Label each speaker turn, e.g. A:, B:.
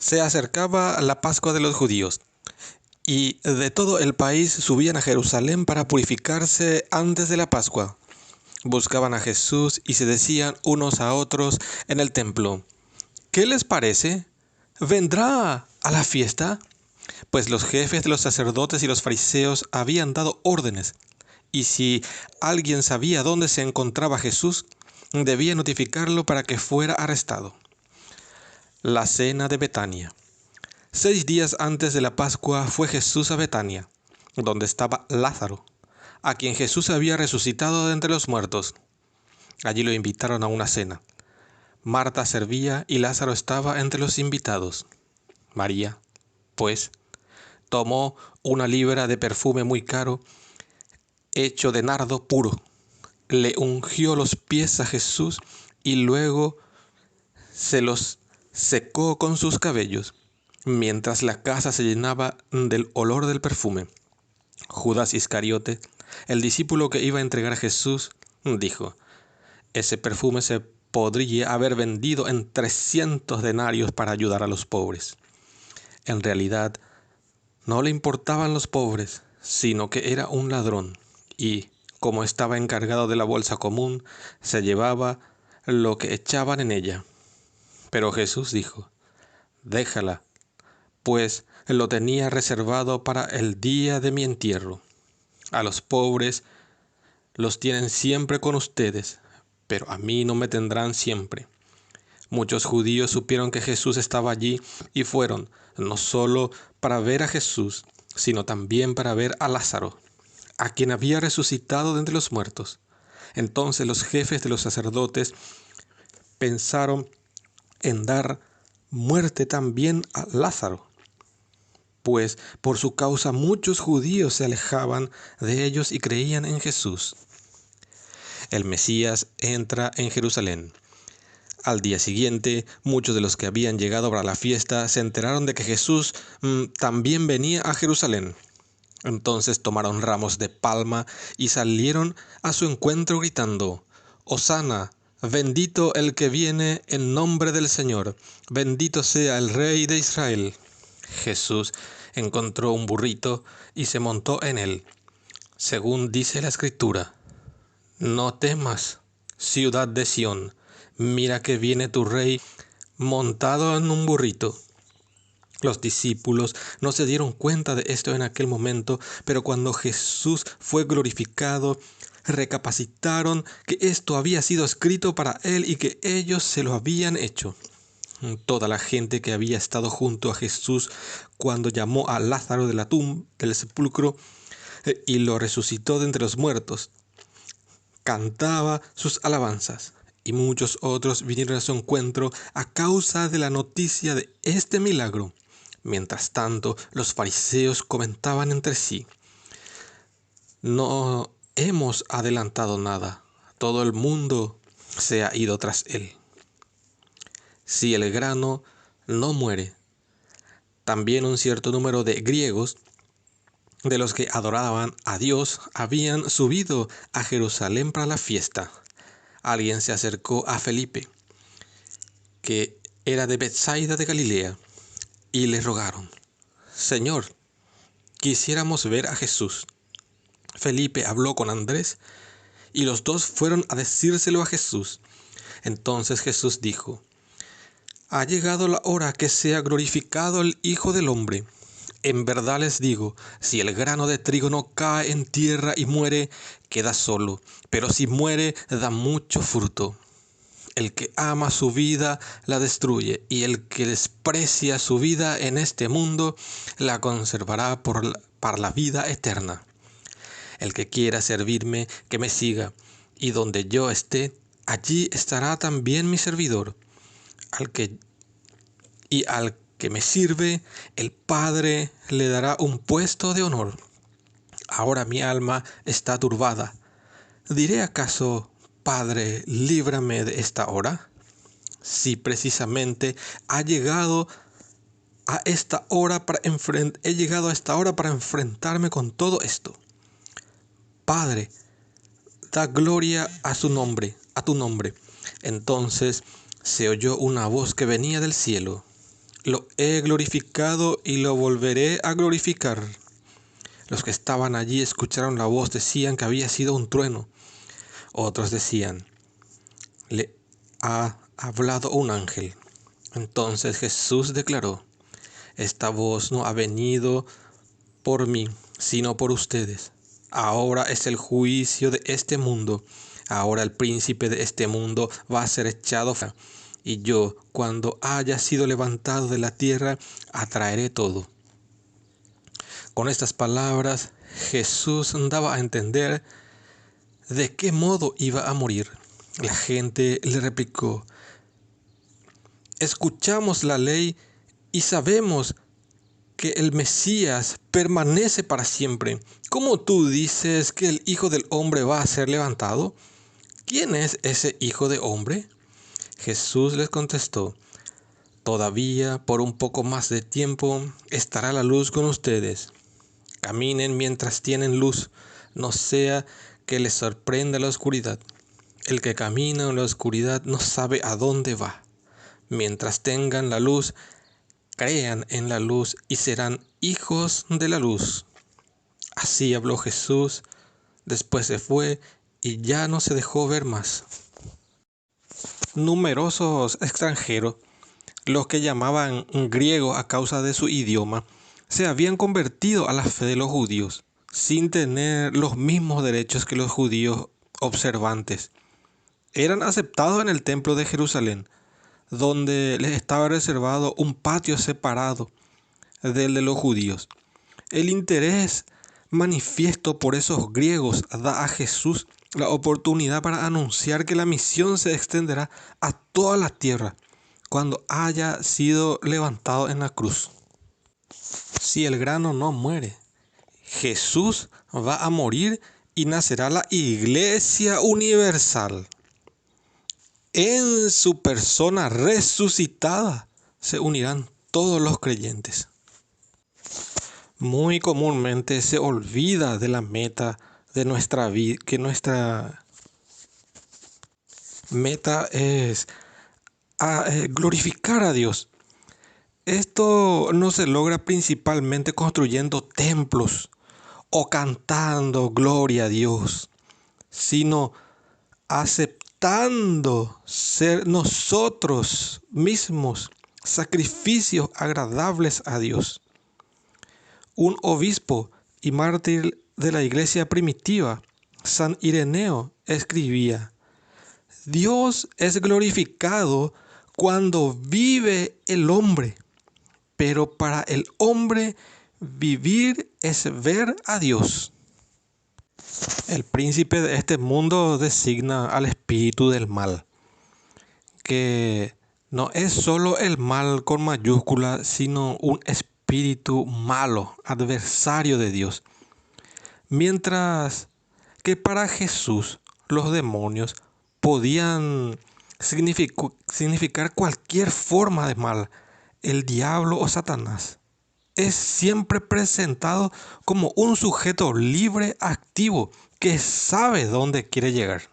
A: Se acercaba la Pascua de los judíos, y de todo el país subían a Jerusalén para purificarse antes de la Pascua. Buscaban a Jesús y se decían unos a otros en el templo: ¿qué les parece? ¿Vendrá a la fiesta? Pues los jefes de los sacerdotes y los fariseos habían dado órdenes, y si alguien sabía dónde se encontraba Jesús, debía notificarlo para que fuera arrestado. La cena de Betania. 6 días antes de la Pascua fue Jesús a Betania, donde estaba Lázaro, a quien Jesús había resucitado de entre los muertos. Allí lo invitaron a una cena. Marta servía y Lázaro estaba entre los invitados. María, pues, tomó una libra de perfume muy caro, hecho de nardo puro. Le ungió los pies a Jesús y luego se los secó con sus cabellos, mientras la casa se llenaba del olor del perfume. Judas Iscariote, el discípulo que iba a entregar a Jesús, dijo: ese perfume se podría haber vendido en 300 denarios para ayudar a los pobres. En realidad, no le importaban los pobres, sino que era un ladrón, y, como estaba encargado de la bolsa común, se llevaba lo que echaban en ella. Pero Jesús dijo: déjala, pues lo tenía reservado para el día de mi entierro. A los pobres los tienen siempre con ustedes, pero a mí no me tendrán siempre. Muchos judíos supieron que Jesús estaba allí y fueron, no solo para ver a Jesús, sino también para ver a Lázaro, a quien había resucitado de entre los muertos. Entonces los jefes de los sacerdotes pensaron en dar muerte también a Lázaro, pues por su causa muchos judíos se alejaban de ellos y creían en Jesús. El Mesías entra en Jerusalén. Al día siguiente, muchos de los que habían llegado para la fiesta se enteraron de que Jesús también venía a Jerusalén. Entonces tomaron ramos de palma y salieron a su encuentro gritando: «Hosana, bendito el que viene en nombre del Señor, bendito sea el Rey de Israel». Jesús encontró un burrito y se montó en él, según dice la Escritura: «No temas, ciudad de Sión, mira que viene tu rey montado en un burrito». Los discípulos no se dieron cuenta de esto en aquel momento, pero cuando Jesús fue glorificado, recapacitaron que esto había sido escrito para él y que ellos se lo habían hecho. Toda la gente que había estado junto a Jesús cuando llamó a Lázaro de la tumba, del sepulcro, y lo resucitó de entre los muertos, cantaba sus alabanzas, y muchos otros vinieron a su encuentro a causa de la noticia de este milagro. Mientras tanto, los fariseos comentaban entre sí: no hemos adelantado nada, todo el mundo se ha ido tras él. Si el grano no muere, también un cierto número de griegos, de los que adoraban a Dios, habían subido a Jerusalén para la fiesta. Alguien se acercó a Felipe, que era de Betsaida de Galilea, y le rogaron: «Señor, quisiéramos ver a Jesús». Felipe habló con Andrés, y los dos fueron a decírselo a Jesús. Entonces Jesús dijo: «Ha llegado la hora que sea glorificado el Hijo del Hombre. En verdad les digo, si el grano de trigo no cae en tierra y muere, queda solo, pero si muere, da mucho fruto. El que ama su vida la destruye, y el que desprecia su vida en este mundo la conservará para la vida eterna. El que quiera servirme, que me siga, y donde yo esté, allí estará también mi servidor. Al que me sirve, el Padre le dará un puesto de honor. Ahora mi alma está turbada. ¿Diré acaso: Padre, líbrame de esta hora? Si precisamente he llegado a esta hora para enfrentarme con todo esto. Padre, da gloria a tu nombre. Entonces se oyó una voz que venía del cielo: Lo he glorificado y lo volveré a glorificar. Los que estaban allí escucharon la voz, decían que había sido un trueno. Otros decían, le ha hablado un ángel. Entonces Jesús declaró, esta voz no ha venido por mí, sino por ustedes. Ahora es el juicio de este mundo. Ahora el príncipe de este mundo va a ser echado fuera. Y yo, cuando haya sido levantado de la tierra, atraeré todo. Con estas palabras, Jesús daba a entender de qué modo iba a morir. La gente le replicó, escuchamos la ley y sabemos que el Mesías permanece para siempre. ¿Cómo tú dices que el Hijo del Hombre va a ser levantado? ¿Quién es ese Hijo de Hombre? Jesús les contestó, todavía por un poco más de tiempo estará la luz con ustedes. Caminen mientras tienen luz, no sea que les sorprenda la oscuridad. El que camina en la oscuridad no sabe a dónde va. Mientras tengan la luz, crean en la luz y serán hijos de la luz. Así habló Jesús, después se fue y ya no se dejó ver más. Numerosos extranjeros, los que llamaban griegos a causa de su idioma, se habían convertido a la fe de los judíos, sin tener los mismos derechos que los judíos observantes. Eran aceptados en el templo de Jerusalén, donde les estaba reservado un patio separado del de los judíos. El interés manifiesto por esos griegos da a Jesús la oportunidad para anunciar que la misión se extenderá a toda la tierra cuando haya sido levantado en la cruz. Si el grano no muere, Jesús va a morir y nacerá la Iglesia Universal. En su persona resucitada se unirán todos los creyentes. Muy comúnmente se olvida de la meta de nuestra vida, que nuestra meta es glorificar a Dios. Esto no se logra principalmente construyendo templos o cantando gloria a Dios, sino aceptando ser nosotros mismos sacrificios agradables a Dios. Un obispo y mártir de la iglesia primitiva, San Ireneo, escribía, Dios es glorificado cuando vive el hombre, pero para el hombre vivir es ver a Dios. El príncipe de este mundo designa al espíritu del mal, que no es solo el mal con mayúscula, sino un espíritu malo, adversario de Dios. Mientras que para Jesús los demonios podían significar cualquier forma de mal, el diablo o Satanás es siempre presentado como un sujeto libre, activo, que sabe dónde quiere llegar.